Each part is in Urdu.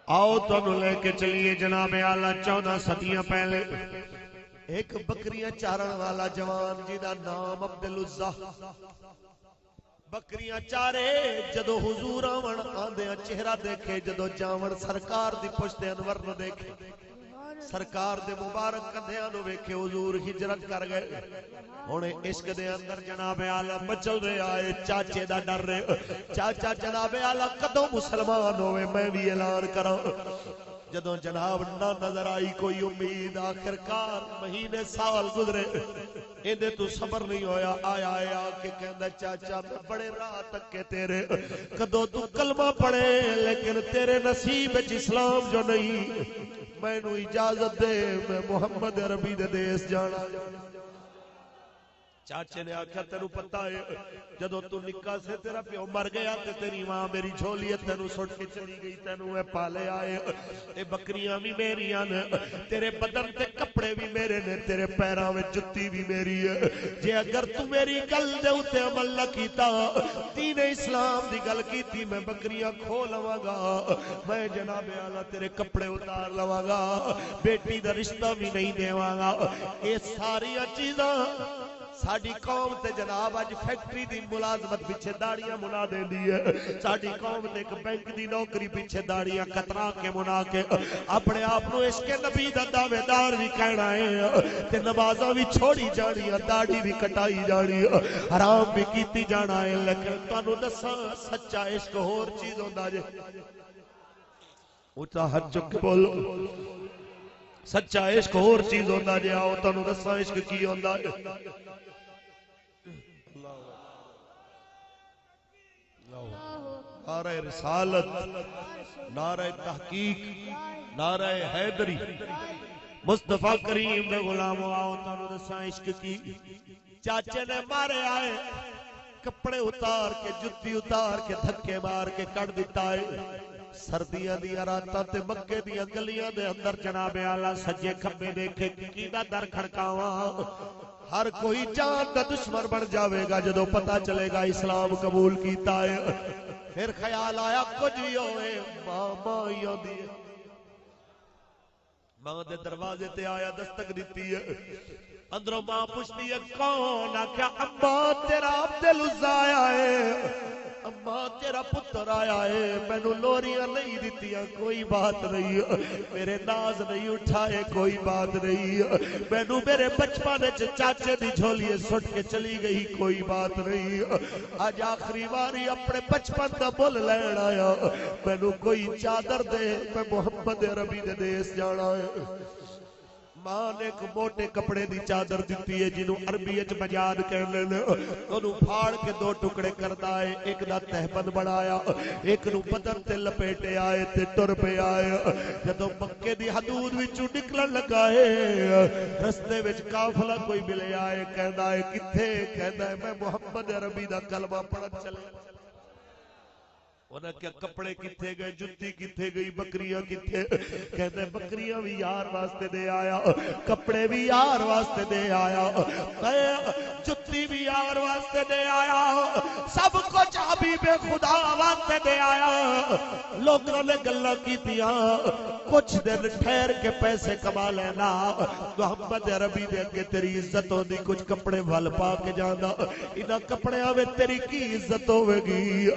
آؤ تو لے کے چلیے جناب اعلیٰ 14 صدیاں پہلے ایک بکریاں چارن والا جوان جی دا نام عبدالعزہ بکریاں چارے جدو حضور آون آندیاں چہرہ دیکھے جدو جاون سرکار دی پشت انور نو دیکھے سرکار دے مبارک کندھیاں نو ویکھے حضور ہجرت کر گئے ہونے عشق دے اندر جناب اعلیٰ مچل رہے آئے چاچے دا ڈر رہے چاچا جناب اعلیٰ کدوں مسلمان ہوئے میں بھی اعلان کراں جدوں جناب نہ نظر آئی کوئی امید آخرکار مہینے سال گزرے ایندے تو صبر نہیں ہویا آیا آیا کہ کہندا چاچا میں بڑے راہ تک کے تیرے کدوں تو کلمہ پڑھے لیکن تیرے نصیب وچ اسلام جو نہیں میں نو اجازت دے میں محمد عربی دے دیس جانا چاچے نے آکھا تینو پتہ ہے جدو تو نکا سے تیرا پیو مر گیا تے تیری ماں میری جھولی تینو سٹ کے چلی گئی تینو اے پالے آئے اے بکریاں بھی میریاں نے تیرے بدن تے کپڑے بھی میرے نے تیرے پیراں وچ جُتی بھی میری ہے جے اگر تو میری گل دے اوتے عمل نہ کیتا دین اسلام دی گل کیتی میں بکریاں کھو لواں گا میں جناب اعلیٰ تیرے کپڑے اتار لواں گا بیٹی دا رشتہ بھی نہیں دیواں گا اے ساری چیزاں ساڑی قوم تے جناب آج فیکٹری دی ملازمت پیچھے داڑیاں منا دے دی ہے ساڑی قوم تے ایک بینک دی نوکری پیچھے داڑیاں کترا کے منا کے اپنے آپنو عشق نبی دا دعوے دار بھی کہنا ہے تے نمازاں بھی چھوڑی جانی ہے داڑی بھی کٹائی جانی ہے حرام بھی کیتی جانا ہے لیکن تانوں دساں سچا عشق ہور چیز ہوندا جے اونچا ہاتھ چک کے بولو سچا عشق ہور چیز ہوندا جے آؤ تانوں دساں عشق کی ہوندا ہے نعرہ رسالت نعرہ تحقیق نعرہ حیدری مصطفیٰ کریم دے غلاموں آؤ تانوں دساں عشق کی چاچے نے مارے آئے کپڑے اتار کے جتی اتار کے دھکے مار کے کٹ دیتا ہے سردیاں دیا راتاں تے مکے دیا گلیاں دے اندر جناب اعلیٰ سجے کھبے دیکھے کیدا در کھڑکاواں ہر کوئی جان دا دشمن بن جاوے گا جدو پتہ چلے گا اسلام قبول کیتا ہے پھر خیال آیا کچھ بھی ہوئے ماں ہی آندی ہے ماں دے دروازے تے آیا دستک دیتی ہے اندروں ماں پوچھتی ہے کون آکھیا اماں تیرا عبدالعزہ آیا ہے اماں تیرا پتر آیا ہے مینوں لوریاں نہیں دتیاں کوئی بات نہیں میرے ناز نہیں اٹھائے کوئی بات نہیں مینوں میرے بچپن وچ چاچے دی جھولی سٹ کے چلی گئی کوئی بات نہیں اج آخری واری اپنے بچپن دا مل لین آیا مینوں کوئی چادر دے میں محمد عربی دے دیس جانا ہے ماں نے ایک موٹے کپڑے دی چادر دیتی ہے جنہوں عربی اچ بجاد کہنے نے انہوں پھاڑ کے دو ٹکڑے کرتا ہے ایک دا تہبند بڑھایا ایک نو بدن تے لپیٹے آئے تے ٹر پہ آئے جدو مکے دی حدود وچوں نکلن لگا ہے رستے وچ قافلہ کوئی ملے آئے کہندا ہے کتھے کہندا ہے میں محمد عربی دا کلمہ پڑھن چلے انہاں کیا کپڑے کتھے گئے جتی کتھے گئی بکریاں کتھے کہتے بکریاں بھی یار واسطے دے آیا کپڑے بھی یار واسطے دے آیا جتی بھی یار واسطے دے آیا سب کچھ حبیب خدا واسطے دے آیا لوگوں نے گلاں کیتیاں کچھ دن ٹھہر کے پیسے کما لینا محمد عربی دے اگے تیری عزت ہوندی کچھ کپڑے ول پا کے جاندا انہاں کپڑیاں وچ تیری کی عزت ہوے گی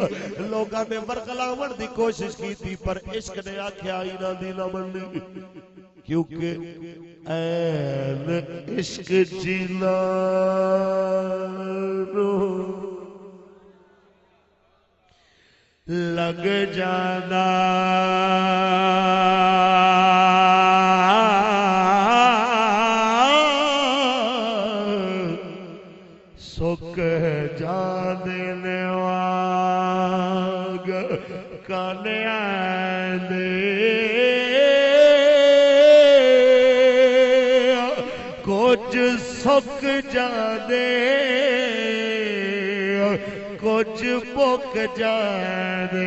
لوگاں نے ورگلاون دی کوشش کی تھی پر عشق نے آکھیا انہاں دی نہ مننی کیونکہ این عشق جینا لگ جانا سکھ جانے کانے کچھ سک جانے کچھ بک جانے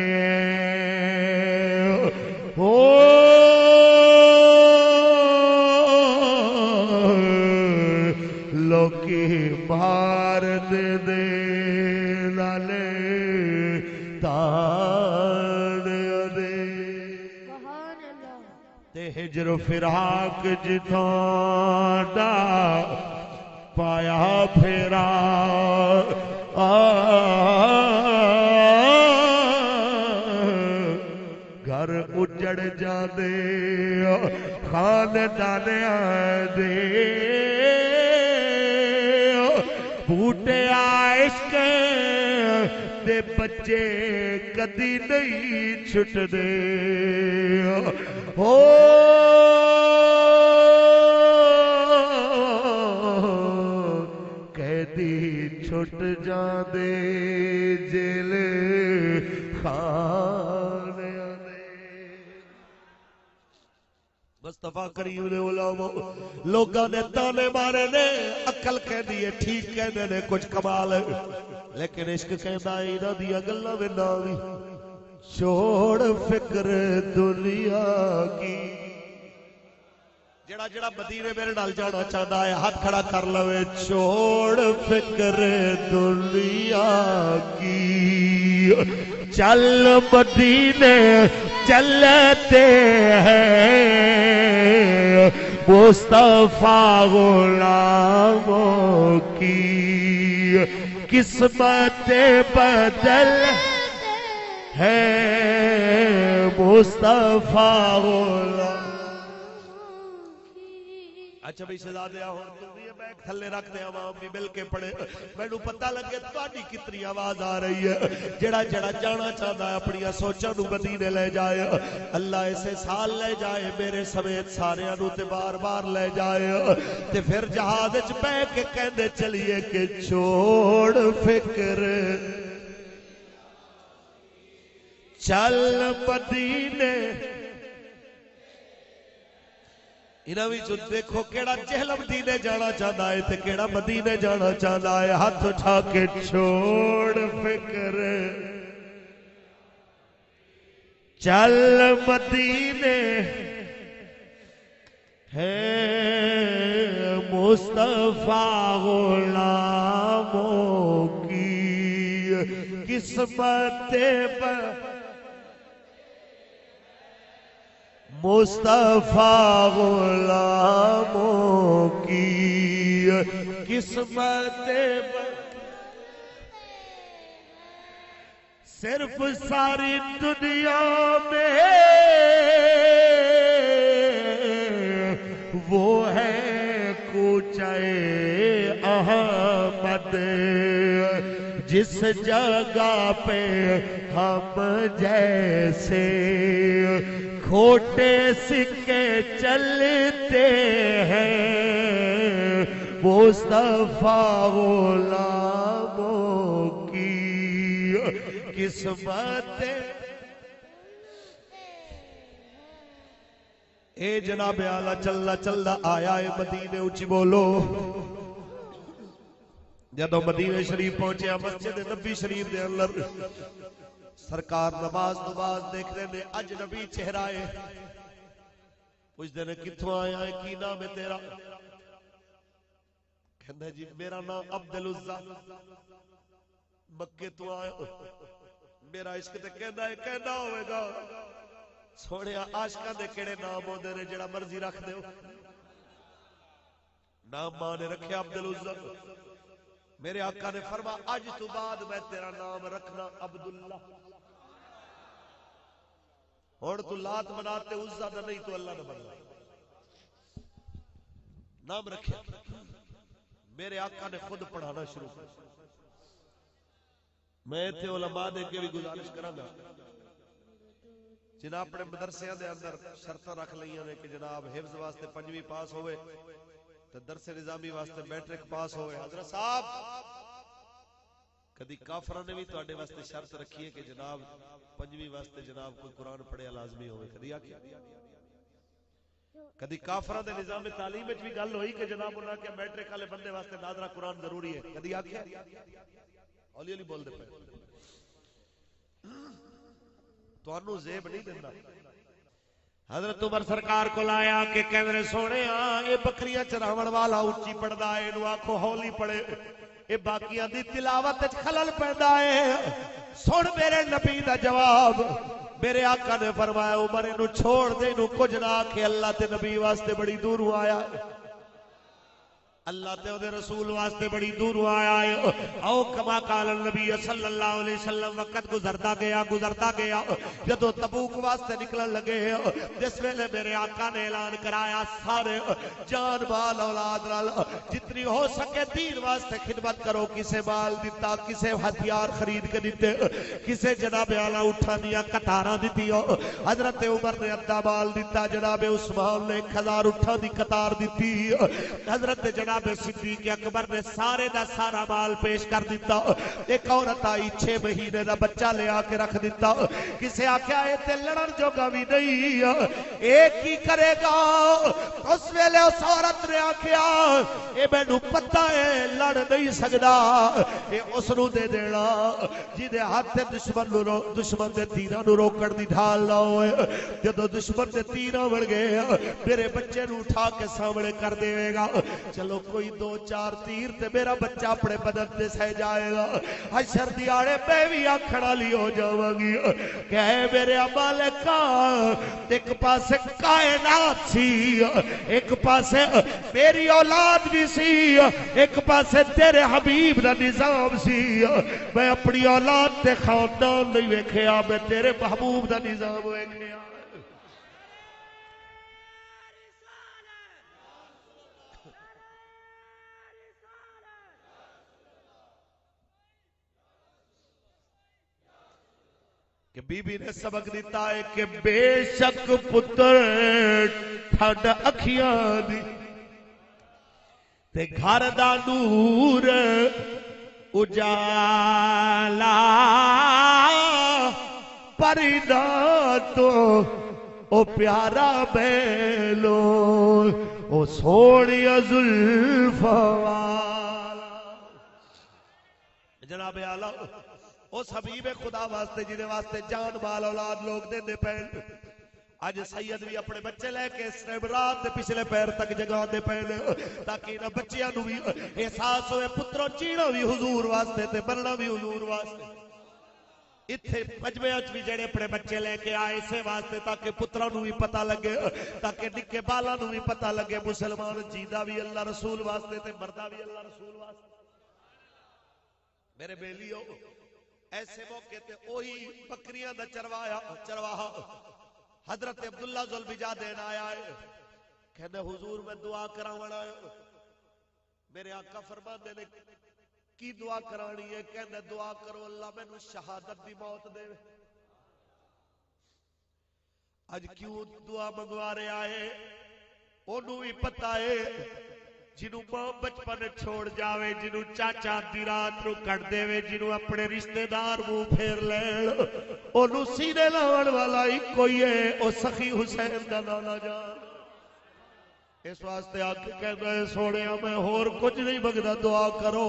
لوکی مار دے نالے تان دے تے ہجر فراق جتھوں دا پایا پھیرا گھر اجڑ جاندے خاندان دے بوٹے عشق دے بچے کدی نہیں چھٹ دے ہو قیدی چھٹ جاندے جیل خانے مصطفیٰ کریم نے علماء لوگاں نے تانے مارے نے عقل کہندی ہے ٹھیک کہندے نے کچھ کمال ہے لیکن عشق کہندا ہے انہاں دیاں گلاں وچ نہ وی چھوڑ فکر دنیا کی جڑا جڑا مدینے میرے نال جانا چاہتا ہے ہاتھ کھڑا کر لوے چھوڑ فکر دنیا کی چل مدینے چلتے ہیں مصطفیٰ غلاموں کی قسمت بدل ہے مصطفیٰ غلام اچھا بھئی شہزادے ہون تو یہ بیک تھلے رکھ دے عوام بھی مل کے پڑے مینوں پتہ لگے تہاڈی کتنی آواز آ رہی ہے جڑا جڑا جانا چاہتا ہے اپنی سوچاں نوں مدینے لے جائے اللہ اسے سال لے جائے میرے سمیت ساریاں نوں تے بار بار لے جائے تے پھر جہاز وچ بیٹھ کے کہندے چلیے کہ چھوڑ فکر چل مدینے انہاں وچوں دیکھو کیڑا چہل مدینے جانا چاہتا ہے تے کیڑا مدینے جانا چاہتا ہے ہاتھ اٹھا کے چھوڑ فکر چل مدینے ہے مصطفیٰ غلاموں کی قسمت مصطفیٰ غلاموں کی قسمت صرف ساری دنیا میں وہ ہے کوچہ احمد جس جگہ پہ ہم جیسے کھوٹے سکے چلتے ہیں مصطفیٰ غلاموں کی قسمت اے جناب اعلیٰ چلنا چلنا آیا ہے مدینے اچھی بولو جدو مدینے شریف پہنچیا مسجد نبی شریف دے اندر سرکار نماز دیکھ رہے نے اج نبی چہرہ ہے پوچھتے نے کتھوں آیا ہے کی نام ہے تیرا کہندہ جی میرا نام عبدالعزہ مکے تو آیا میرا عشق تے کہندہ ہوئے گا سوڑے عاشقاں دے کیڑے نام ہوندے نے جڑا مرضی رکھ دے نام ماں نے رکھے عبدالعزہ میرے آقا نے فرما آج تو بعد میں تیرا نام رکھنا عبداللہ اور تو لات مناتے عزہ نہ نہیں تو اللہ نہ بننا نام رکھے میرے آقا نے خود پڑھانا شروع کر میں تھے علماء دے کے بھی گزارش کرانگا جناب اپنے مدرسیاں دے اندر شرطہ رکھ لئیاں نے کہ جناب حفظ واسطے 5ویں پاس ہوئے تو درس نظامی واسطے میٹرک پاس ہوئے حضرت صاحب کدی کافرہ نے بھی تو آڈے واسطے شرط رکھی ہے کہ جناب 5ویں واسطے جناب کوئی قرآن پڑھے لازمی ہوئے کدی آکیا کدی کافرہ دے نظام تعلیم میں بھی گل ہوئی کہ جناب انہاں کے میٹرک والے بندے واسطے نادرہ قرآن ضروری ہے کدی آکیا اولی علی بول دے پہ تو انہوں زیب نہیں دینا حضرت عمر سرکار کو لایا کہ کیمرے سونے اے بکریاں چراون والا اونچی پڑدا ہے انہوں آنکھوں ہولی پڑے اے باقیاں دی تلاوت خلل پیدا ہے سن میرے نبی دا جواب میرے آقا نے فرمایا عمر انہوں چھوڑ دے انہوں کچھ نہ آکھے اللہ تے نبی واسطے بڑی دوروں آیا ہے اللہ تے دے رسول واسطے بڑی دور آیا ہے او کما قال النبی صلی اللہ علیہ وسلم وقت گزرتا گیا جدو تبوک واسطے نکلن لگے جس ویلے میرے آقا نے اعلان کرایا سارے جان مال اولاد نال جتنی ہو سکے دین واسطے خدمت کرو کسے مال دیتا کسے ہتھیار خرید کے دیتے کسے جناب اعلی اٹھا دیا قطاراں دیتی حضرت عمر نے ادھا مال دیتا جناب عثمان نے 1000 اٹھا دی قطار دیتی حضرت جناب صدیق اکبر نے سارے دا سارا مال پیش کر دیتا ایک عورت آئی 6 مہینے دا بچہ لے آ کے رکھ دیتا کسے آکھیا اے تے لڑن جوگا بھی نہیں ایک ہی کرے گا اس ویلے اس عورت نے آکھیا اے مینوں پتہ ہے لڑ نہیں سکدا اے اس نو دے دینا جدے ہاتھ دشمن دے تیراں نو روکن دی ڈھال نہ ہوئے جدوں دشمن دے تیراں وڑ گئے میرے بچے نو اٹھا کے سامنے کر دے گا چلو کوئی 2-4 تیر تے میرا بچہ اپنے بدن تے سہ جائے گا حشر دیاڑے میں بھی آکھڑ والی ہو جاواں گی کہ اے میرے مالکا ایک پاسے کائنات سی ایک پاسے میری اولاد بھی سی ایک پاسے تیرے حبیب دا نظام سی میں اپنی اولاد تے خاندان نہیں ویکھیا میں تیرے محبوب دا نظام ویکھیا کہ بی بی نے سبق دیتا ہے کہ بے شک پتر ٹھڈ اکھیاں دی تے گھر دا نور اجالا پریدا تو او پیارا بیلو او سوڑی زلف والا جناب اعلیٰ اس حبیب خدا واسطے جنہیں واسطے جان مال اولاد لوگ دے دے پہن آج سید بھی اپنے بچے لے کے رات دے پچھلے پیر تک جگہ دے پہن تاکہ انہاں بچیاں نو بھی احساس ہوئے پتروں چیڑا بھی حضور واسطے تے مرنا بھی حضور واسطے اتھے مجمع بھی جڑے اپنے بچے لے کے آئے اسے واسطے تاکہ پتروں نو بھی پتہ لگے تاکہ نکے بالا نو بھی پتہ لگے مسلمان جیدہ بھی اللہ رسول واسطے تے مردہ بھی اللہ رسول واسطے میرے بیلیوں ایسے موقع تے اوہی بکریاں دا چرواہا حضرت عبداللہ ذوالبجا دین آیا ہے کہنے حضور میں دعا کراونا ہے میرے آقا فرماندے نے کی دعا کرانی ہے کہنے دعا کرو اللہ میں نو شہادت دی موت دے آج کیوں دعا منگوا رہے آئے انہوں بھی پتہ ہے جنہوں ماں بچپن چھوڑ جاوے جنہوں چاچا دی رات نو کٹ دے وے جنہوں اپنے رشتہ دار منہ پھیر لین انہوں سینے لاؤن والا ہی کوئی ہے او سخی حسین دا نانا جان اس واسطے آکے کہنا ہے سوڑے میں اور کچھ نہیں مگدہ دعا کرو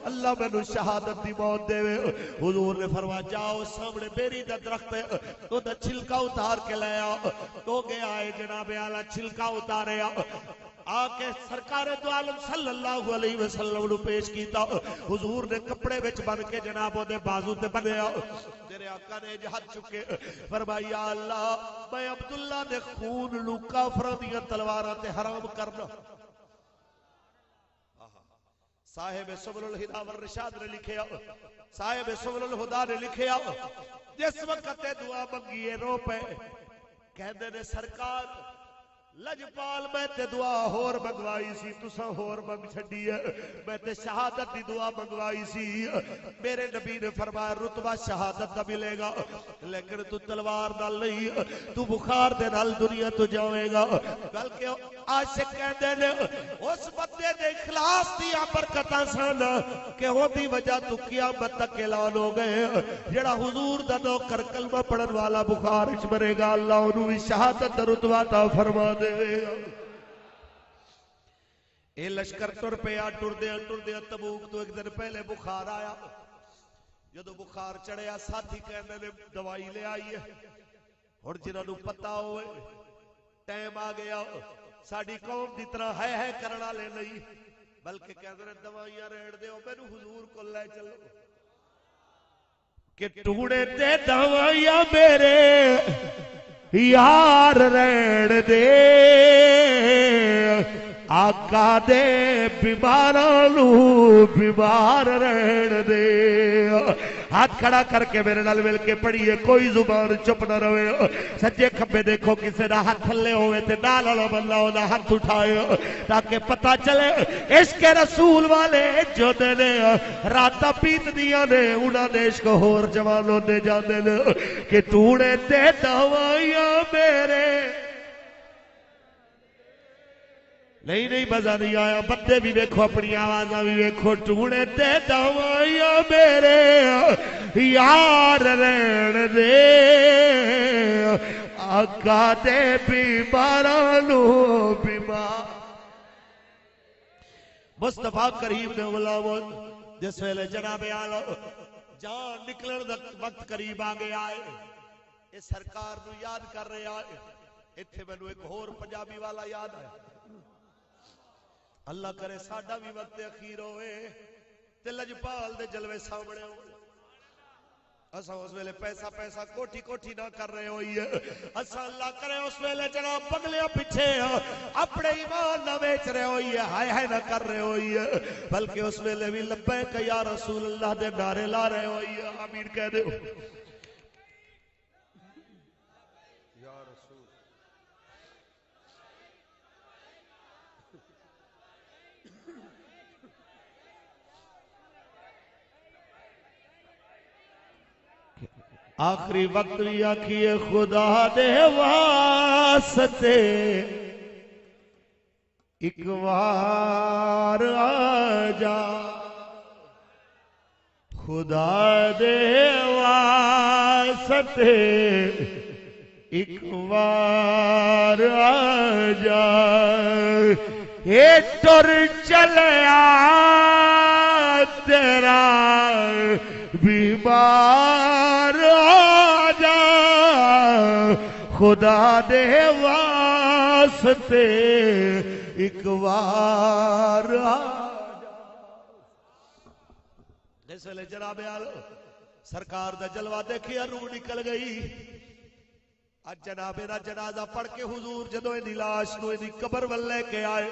اللہ میں نو شہادت دی موت دے وے حضور نے فرما جاؤ سامنے بیری دا درخت ہے تو دا چھلکا اتار کے لیا تو گیا ہے جناب اعلیٰ چھلکا اتارے آکے سرکار دو عالم صلی اللہ علیہ وسلم نو پیش کیتا حضور نے کپڑے وچ بن کے جنابوں دے بازو تے بنیا تیرے آقا نے جہد چکے فرمایا اللہ میں عبداللہ نے خون نو کافراں دیاں تلواراں تے حرام کرنا صاحب سبل الہدا والرشاد نے لکھیا صاحب سبل الہدا نے لکھیا جس وقت دعا منگیے رو پے کہندے نے سرکار لجپال میں تے دعا ہور منگوائی سی تساں ہور منگ چھڈی ہے میں تے شہادت دی دعا منگوائی سی میرے نبی نے فرمایا رتبہ شہادت دا ملے گا لیکن تو تلوار نال نہیں تو بخار دے نال دنیا تو جاوے گا بلکہ عاشق کہندے نے اس بندے دے اخلاص دی برکتاں سن کہ او دی وجہ تو قیامت تک اعلان ہو گئے جڑا حضور دا نوکر کلمہ پڑھن والا بخار وچ مرے گا اللہ اونوں بھی شہادت دا رتبہ عطا فرما اے لشکر ٹر پیا ٹر دیا تبوک تو ایک دن پہلے بخار آیا جدو بخار چڑھیا ساتھی کہنے نے دوائی لے آئی ہے اور جنہوں نے پتا ہوئے ٹائم آ گیا ساڑی قوم دی طرح ہے کرنا لے نہیں بلکہ کہنے نے دوائیاں ریڑ دے میں نو حضور کو لے چلو کہ ٹوڑے تے دوائیاں میرے یار رہن دے آقا دے بیماراں نوں بیمار رہن دے ہاتھ کھڑا کر کے میرے نال مل کے پڑھیے کوئی زبان چپ نہ رہے سجے کھبے دیکھو کسے دا ہاتھ تھلے ہوئے تے نال والا بندہ دا ہاتھ اٹھائے تاکہ پتہ چلے عشق رسول والے جو دے نے راتاں پیت دیاں نے انہاں دے عشق ہور جوانوں دے جاندے نے کہ ٹوڑے تے دوائیاں میرے نہیں مزہ نہیں آیا بندے بھی دیکھو اپنی آوازاں بھی دیکھو ٹوڑے تے دوائیاں میرے یار رہن دے آقا دے بیماراں نوں بیمار مصطفیٰ کریم دے غلاموں جس ویلے جناب آلہ جان نکلن دا وقت قریب آ گیا ہے اس سرکار نو یاد کر رہے آئے اتھے میں نو ایک اور پنجابی والا یاد ہے اللہ کرے ساڈا بھی وقت اخیر ہوئے تے لجپال دے جلوے سامنے ہوئے اسا اس ویلے پیسہ کوٹھی نہ کر رہے ہوئی ہے اسا اللہ کرے اس ویلے جناب پگلیاں پیچھے اپنے ایمان نہ بیچ رہے ہوئی ہے ہائے نہ کر رہے ہوئی ہے بلکہ اس ویلے بھی لبیک یا رسول اللہ دے نعرے لا رہے ہوئی ہے آمین کہہ دے آخری وقت بھی آکھیے خدا دے واسطے ایک وار آ جا خدا دے واسطے ایک وار آ جا یہ ٹر چلیا تیرا بیمار آ جا خدا دے واسطے ایک وار آ جا اس ویلے جناب سرکار دا جلوہ دیکھیا روح نکل گئی اج جناب دا جنازہ پڑھ کے حضور جدو دی لاش نو دی قبر ول لے کے آئے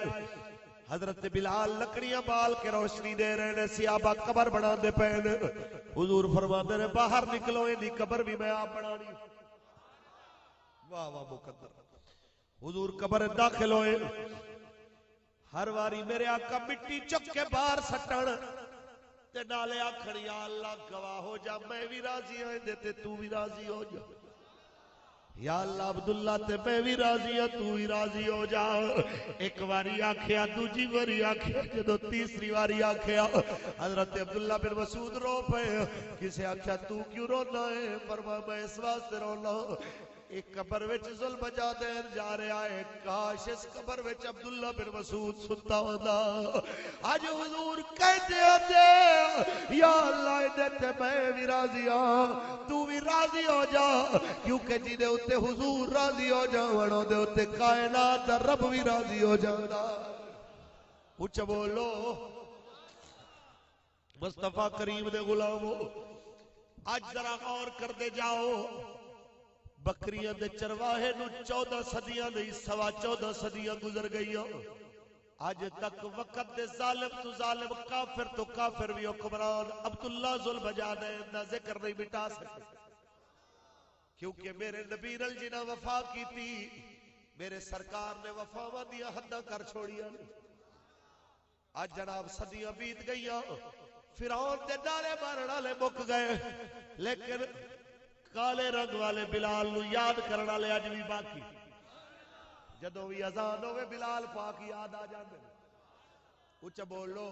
حضرت بلال لکڑیاں بال کے روشنی دے رہے نے صحابہ قبر بنا دے پین حضور فرماتے نے باہر نکلو دی قبر بھی میں آپ بنانی واہ مقدر حضور قبر داخل ہوئے ہر واری میرے آقا مٹی چک کے باہر سٹن تے نالے آکھن یا اللہ گواہ ہو جا میں بھی راضی ہوں دیتے تو بھی راضی ہو جا یا اللہ عبداللہ تے میں بھی راضی ہوں تو بھی راضی ہو جا ایک واری آکھیا دوجی واری آکھیا جدو تیسری واری آکھیا حضرت عبداللہ بن مسعود رو پے کسے آکھیا تو کیوں رونا ہے فرمایا میں اس واسطے رونا ایک قبر وچ ظلم جادین جا رہا ہے کاش اس قبر وچ عبداللہ بن مسعود ستا ہوتا آج حضور کہتے ہوتے یا اللہ دیتے میں بھی راضی ہوں تو بھی راضی ہو جا کیونکہ جی دے ہوتے حضور راضی ہو جا وڑو دے ہوتے کائنات رب بھی راضی ہو جانا کچھ بولو مصطفیٰ کریم دے غلامو آج ذرا غور کر دے جاؤ بکریاں دے چرواہے نو 14 صدیاں نہیں 14.25 صدیاں گزر گئی آج تک وقت دے ظالم تو ظالم کافر تو کافر بھی حکمران عبداللہ ذوالمجادین دا ذکر نہیں مٹا سکتے کیونکہ میرے نبی جنہ وفا کی تھی میرے سرکار نے وفاواں دیا حداں کر چھوڑیا آج جناب صدیاں بیت گئیاں فرعون دے ڈالے مارن والے مک گئے لیکن کالے رنگ والے بلال نو یاد کرنا لے اج بھی باقی جدوں بھی اذان ہوے بلال پاک یاد آ جاندے اچ بولو